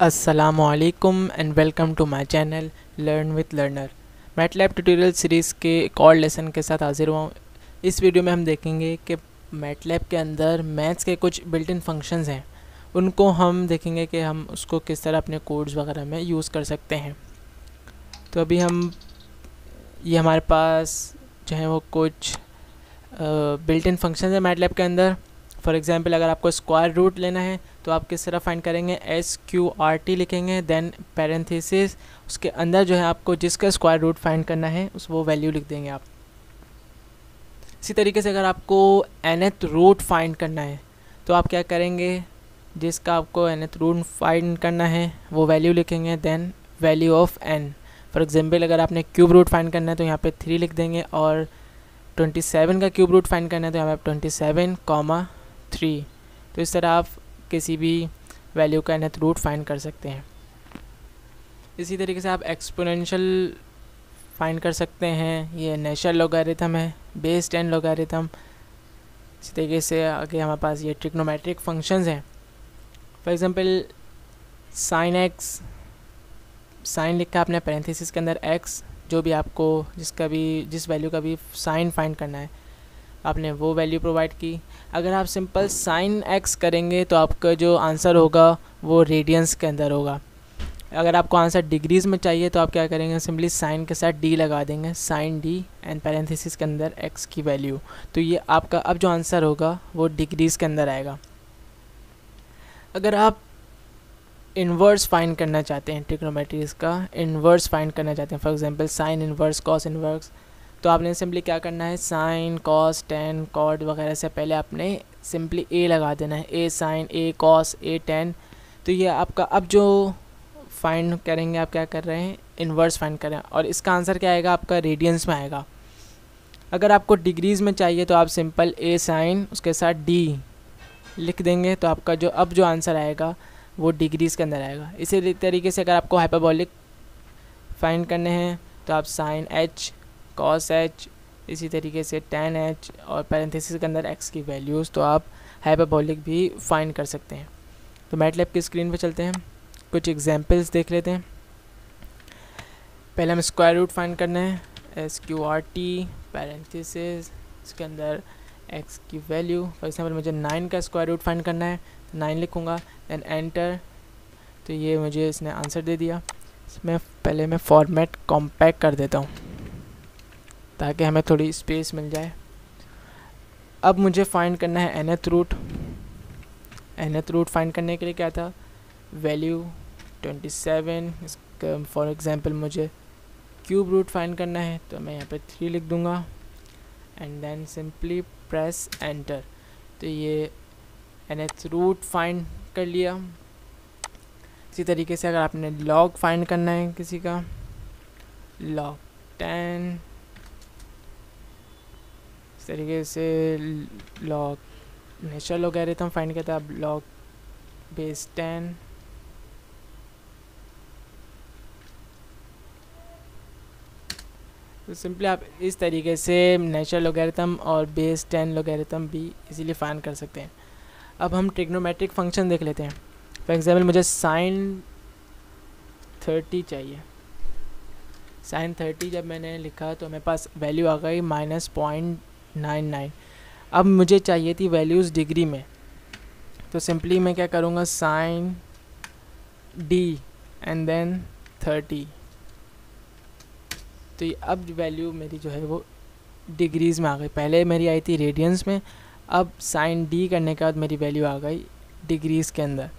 अस्सलामुअलैकुम and welcome to my channel learn with learner. MATLAB tutorial series के एक और लेसन के साथ हाजिर हुआ हूँ। इस वीडियो में हम देखेंगे कि मैटलैब के अंदर मैथ्स के कुछ बिल्ट इन फंक्शंस हैं, उनको हम देखेंगे कि हम उसको किस तरह अपने कोड्स वगैरह में यूज़ कर सकते हैं। तो अभी ये हमारे पास जो है वो कुछ बिल्ट इन फंक्शंस है मैटलैब के अंदर। फॉर एग्जांपल अगर आपको स्क्वायर रूट लेना है तो आप किस तरह फाइंड करेंगे, SQRT लिखेंगे, देन पैरेंथेसिस, उसके अंदर जो है आपको जिसका स्क्वायर रूट फाइंड करना है वो वैल्यू लिख देंगे आप। इसी तरीके से अगर आपको nth रूट फाइंड करना है तो आप क्या करेंगे, जिसका आपको nth रूट फाइंड करना है वो वैल्यू लिखेंगे, then value of n। For example अगर आपने क्यूब रूट फाइंड करना है तो यहाँ पे 3 लिख देंगे, और 27 का क्यूब रूट फाइंड करना है तो यहाँ पे 27,3। तो इस तरह आप किसी भी वैल्यू का nth रूट फाइंड कर सकते हैं। इसी तरीके से आप एक्सपोनेंशियल फाइंड कर सकते हैं, ये नेचुरल लॉगरिथम है, बेस 10 लॉगरिथम। इसी तरीके से आगे हमारे पास ये ट्रिग्नोमेट्रिक फंक्शंस हैं। For example sine x, sine लिखा आपने पैरेंथेसिस के अंदर x, जो भी आपको जिस वैल्यू का भी साइन फाइंड करना है आपने वो वैल्यू प्रोवाइड की। अगर आप सिंपल साइन x करेंगे तो आपका जो आंसर होगा वो रेडियंस के अंदर होगा। अगर आपको आंसर डिग्रीज़ में चाहिए तो आप क्या करेंगे, सिंपली साइन के साथ d लगा देंगे, साइन d एंड पैरेंथेसिस के अंदर x की वैल्यू। तो ये आपका अब जो आंसर होगा वो डिग्रीज़ के अंदर आएगा। अगर आप इन्वर्स फाइंड करना चाहते हैं, ट्रिग्नोमेट्रीज का इन्वर्स फाइंड करना चाहते हैं, for example sign inverse, cos inverse, तो आपने सिंपली क्या करना है, साइन कॉस टेन कॉड वगैरह से पहले आपने सिंपली a लगा देना है, a sine, a cos, a tan. तो ये आपका अब जो फाइंड करेंगे आप क्या कर रहे हैं, इन्वर्स फाइंड कर रहे हैं, और इसका आंसर क्या आएगा आपका रेडियंस में आएगा। अगर आपको डिग्रीज़ में चाहिए तो आप सिंपल a साइन उसके साथ d लिख देंगे, तो आपका जो आंसर आएगा वो डिग्रीज़ के अंदर आएगा। इसी तरीके से अगर आपको हाइपरबोलिक फाइंड करने हैं तो आप साइन h, कॉस h, इसी तरीके से tan h और पैरेंथेसिस के अंदर x की वैल्यूज़, तो आप हाइपरबोलिक भी फाइंड कर सकते हैं। तो मैटलैब की स्क्रीन पे चलते हैं, कुछ एग्जांपल्स देख लेते हैं। पहले हम स्क्वायर रूट फाइंड करना है, SQRT पैरेंथेसिस, इसके अंदर x की वैल्यू। फॉर एग्जांपल मुझे 9 का स्क्वायर रूट फाइंड करना है तो 9 लिखूँगा, देन एंटर। तो ये मुझे इसने आंसर दे दिया। इसमें पहले मैं फॉर्मेट कॉम्पैक्ट कर देता हूँ ताकि हमें थोड़ी स्पेस मिल जाए। अब मुझे फाइंड करना है nth root. nth root find करने के लिए क्या था, वैल्यू 27, इसका फॉर एग्जांपल मुझे क्यूब रूट फाइंड करना है तो मैं यहाँ पे 3 लिख दूँगा, and then simply press enter. तो ये nth रूट फाइंड कर लिया। इसी तरीके से अगर आपने लॉग फाइंड करना है किसी का, लॉग 10, इस तरीके से लॉग नेचुरल लॉगरिथम फाइंड किया था, अब लॉग बेस 10। तो सिंपली आप इस तरीके से नेचुरल लॉगरिथम और बेस 10 लॉगरिथम भी इजीली फाइंड कर सकते हैं। अब हम ट्रिग्नोमेट्रिक फंक्शन देख लेते हैं। फॉर एग्जांपल मुझे साइन 30 चाहिए। साइन 30 जब मैंने लिखा तो मेरे पास वैल्यू आ गई -0.99। अब मुझे चाहिए थी वैल्यूज़ डिग्री में, तो सिंपली मैं क्या करूँगा, साइन d एंड देन 30। तो ये अब वैल्यू मेरी जो है वो डिग्रीज़ में आ गई। पहले मेरी आई थी रेडियंस में, अब साइन d करने के बाद मेरी वैल्यू आ गई डिग्रीज़ के अंदर।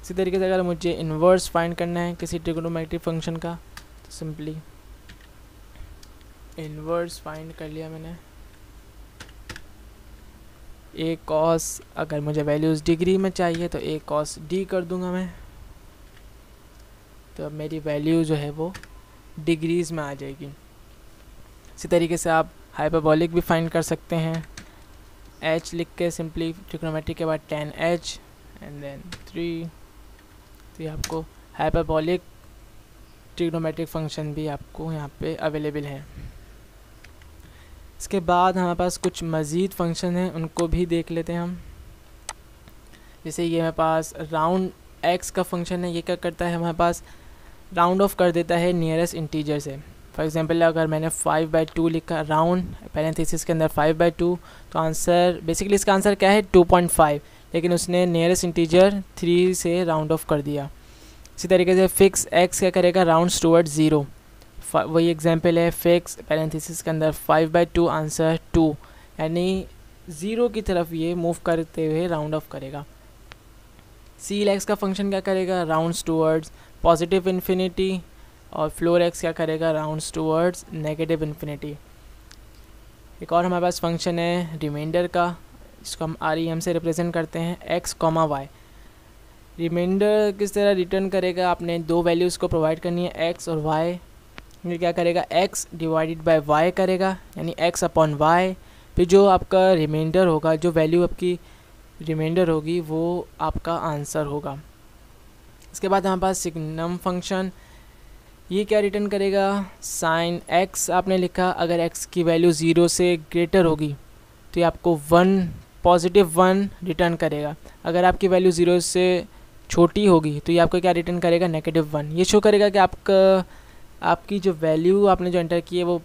इसी तरीके से अगर मुझे इन्वर्स फाइंड करना है किसी ट्रिग्नोमेट्रिक फंक्शन का तो सिंपली इन्वर्स फाइंड कर लिया मैंने, a कॉस, अगर मुझे वैल्यूज़ डिग्री में चाहिए तो a कॉस d कर दूंगा मैं, तो अब मेरी वैल्यू जो है वो डिग्रीज़ में आ जाएगी। इसी तरीके से आप हाइपरबोलिक भी फाइंड कर सकते हैं, h लिख के सिंपली ट्रिग्नोमेट्रिक के बाद 10h एंड देन 3। तो ये आपको हाइपरबोलिक ट्रिग्नोमेट्रिक फंक्शन भी आपको यहाँ पे अवेलेबल है। इसके बाद हमारे पास कुछ मज़ीद फंक्शन हैं, उनको भी देख लेते हैं हम। जैसे ये मेरे पास राउंड एक्स का फंक्शन है, ये क्या करता है हमारे पास राउंड ऑफ कर देता है नियरेस्ट इंटीजर से। फॉर एग्जांपल अगर मैंने 5/2 लिखा राउंड पैरेंथेसिस के अंदर 5/2, तो आंसर बेसिकली इसका आंसर क्या है 2.5, लेकिन उसने नियरेस्ट इंटीजर 3 से राउंड ऑफ कर दिया। इसी तरीके से फिक्स एक्स क्या करेगा, राउंड्स टूवर्ड्स 0। वही एग्जांपल है, फिक्स पैरेंथेसिस के अंदर 5/2 आंसर 2, यानी 0 की तरफ ये मूव करते हुए राउंड ऑफ करेगा। सील एक्स का फंक्शन क्या करेगा, राउंड्स टूवर्ड्स पॉजिटिव इन्फिनिटी, और फ्लोर एक्स क्या करेगा, राउंड्स टूवर्ड्स नेगेटिव इन्फिनिटी। एक और हमारे पास फंक्शन है रिमाइंडर का, इसको हम REM से रिप्रेजेंट करते हैं, x, y। रिमाइंडर किस तरह रिटर्न करेगा, आपने दो वैल्यूज़ को प्रोवाइड करनी है x और y। फिर क्या करेगा, x डिवाइडेड बाय y करेगा, यानी x अपॉन y। फिर जो आपका रिमाइंडर होगा, जो वैल्यू आपकी रिमाइंडर होगी, वो आपका आंसर होगा। इसके बाद हमारे पास सिग्नम फंक्शन, ये क्या रिटर्न करेगा, साइन x आपने लिखा, अगर x की वैल्यू 0 से ग्रेटर होगी तो ये आपको 1 पॉजिटिव 1 रिटर्न करेगा। अगर आपकी वैल्यू 0 से छोटी होगी तो ये आपको क्या रिटर्न करेगा, -1। ये शो करेगा कि आपकी जो वैल्यू आपने जो एंटर की है वो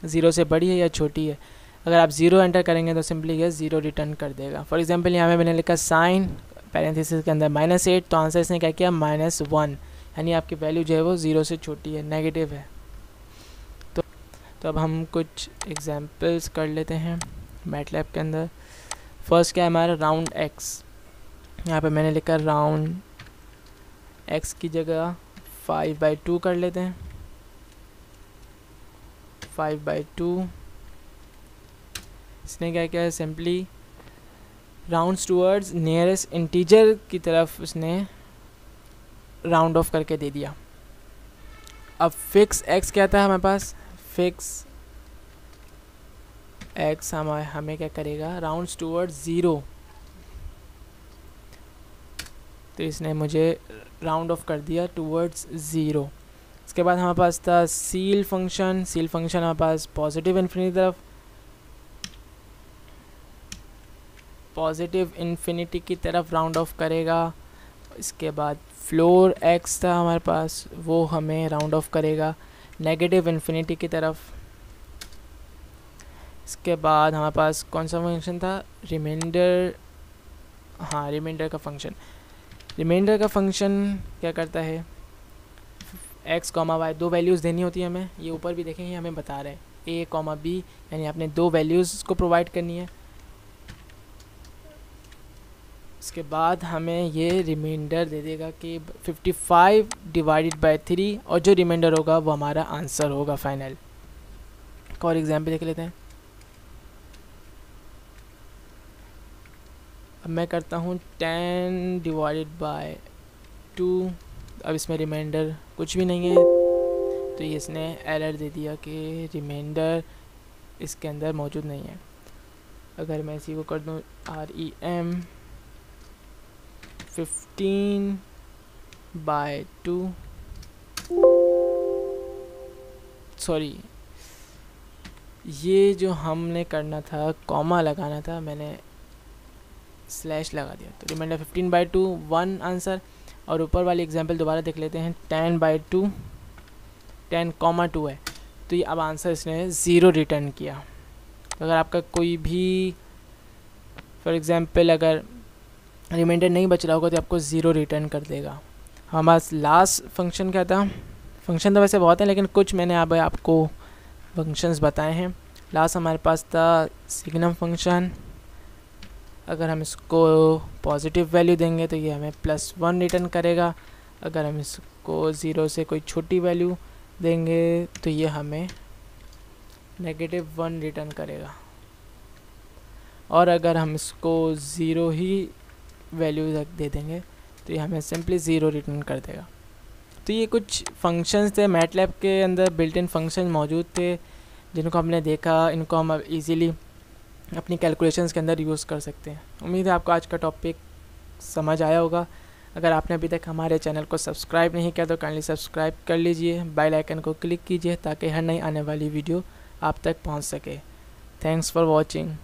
0 से बड़ी है या छोटी है। अगर आप 0 एंटर करेंगे तो सिंपली ये 0 रिटर्न कर देगा। फॉर एग्जांपल यहाँ में मैंने लिखा साइन पैरेंथेसिस के अंदर -8, तो आंसर इसने क्या किया, -1, यानी आपकी वैल्यू जो है वो 0 से छोटी है, नेगेटिव है। तो अब हम कुछ एग्जांपल्स कर लेते हैं मैटलैब के अंदर। फर्स्ट क्या है हमारा, राउंड एक्स। यहाँ पे मैंने लिखा राउंड एक्स की जगह 5/2 कर लेते हैं, 5/2। इसने क्या किया है, simply rounds towards nearest integer की तरफ उसने राउंड ऑफ करके दे दिया। अब फिक्स एक्स क्या था हमारे पास, फिक्स एक्स हमें क्या करेगा, राउंड्स टूवर्ड्स 0, तो इसने मुझे राउंड ऑफ कर दिया टूवर्ड्स 0। इसके बाद हमारे पास था सील फंक्शन। सील फंक्शन हमारे पास पॉजिटिव इन्फिनिटी तरफ, पॉजिटिव इन्फिनिटी की तरफ राउंड ऑफ करेगा। इसके बाद फ्लोर एक्स था हमारे पास, वो हमें राउंड ऑफ करेगा नेगेटिव इन्फिनिटी की तरफ। इसके बाद हमारे पास कौन सा फंक्शन था, रिमाइंडर। हाँ, रिमाइंडर का फंक्शन। रिमाइंडर का फंक्शन क्या करता है, x, y दो वैल्यूज़ देनी होती है हमें, ये ऊपर भी देखेंगे हमें बता रहे हैं a, b, यानी आपने दो वैल्यूज़ को प्रोवाइड करनी है। इसके बाद हमें ये रिमाइंडर दे देगा कि 55 डिवाइडेड बाय 3, और जो रिमाइंडर होगा वो हमारा आंसर होगा फाइनल। एक और एग्जाम्पल देख लेते हैं। अब मैं करता हूँ 10 डिवाइडेड बाय 2। अब इसमें रिमाइंडर कुछ भी नहीं है, तो ये इसने एरर दे दिया कि रिमाइंडर इसके अंदर मौजूद नहीं है। अगर मैं इसी को कर दूँ REM 15/2, सॉरी, ये जो हमने करना था कॉमा लगाना था, मैंने स्लैश लगा दिया, तो रिमाइंडर 15/2 1 आंसर। और ऊपर वाली एग्जांपल दोबारा देख लेते हैं, 10/2, 10,2 है, तो ये अब आंसर इसने 0 रिटर्न किया। अगर आपका कोई भी फॉर एग्जांपल अगर रिमाइंडर नहीं बच रहा होगा तो आपको 0 रिटर्न कर देगा। हमारा लास्ट फंक्शन क्या था, फंक्शन तो वैसे बहुत है लेकिन कुछ मैंने अब आपको फंक्शंस बताए हैं। लास्ट हमारे पास था सिग्नम फंक्शन। अगर हम इसको पॉजिटिव वैल्यू देंगे तो ये हमें +1 रिटर्न करेगा। अगर हम इसको 0 से कोई छोटी वैल्यू देंगे तो ये हमें -1 रिटर्न करेगा। और अगर हम इसको 0 ही वैल्यू दे देंगे तो ये हमें सिंपली 0 रिटर्न कर देगा। तो ये कुछ फंक्शंस थे, मैटलैब के अंदर बिल्ट इन फंक्शन मौजूद थे जिनको हमने देखा। इनको हम इजीली अपनी कैलकुलेशंस के अंदर यूज़ कर सकते हैं। उम्मीद है आपको आज का टॉपिक समझ आया होगा। अगर आपने अभी तक हमारे चैनल को सब्सक्राइब नहीं किया तो काइंडली सब्सक्राइब कर लीजिए, बेल आइकन को क्लिक कीजिए ताकि हर नई आने वाली वीडियो आप तक पहुंच सके। Thanks for watching.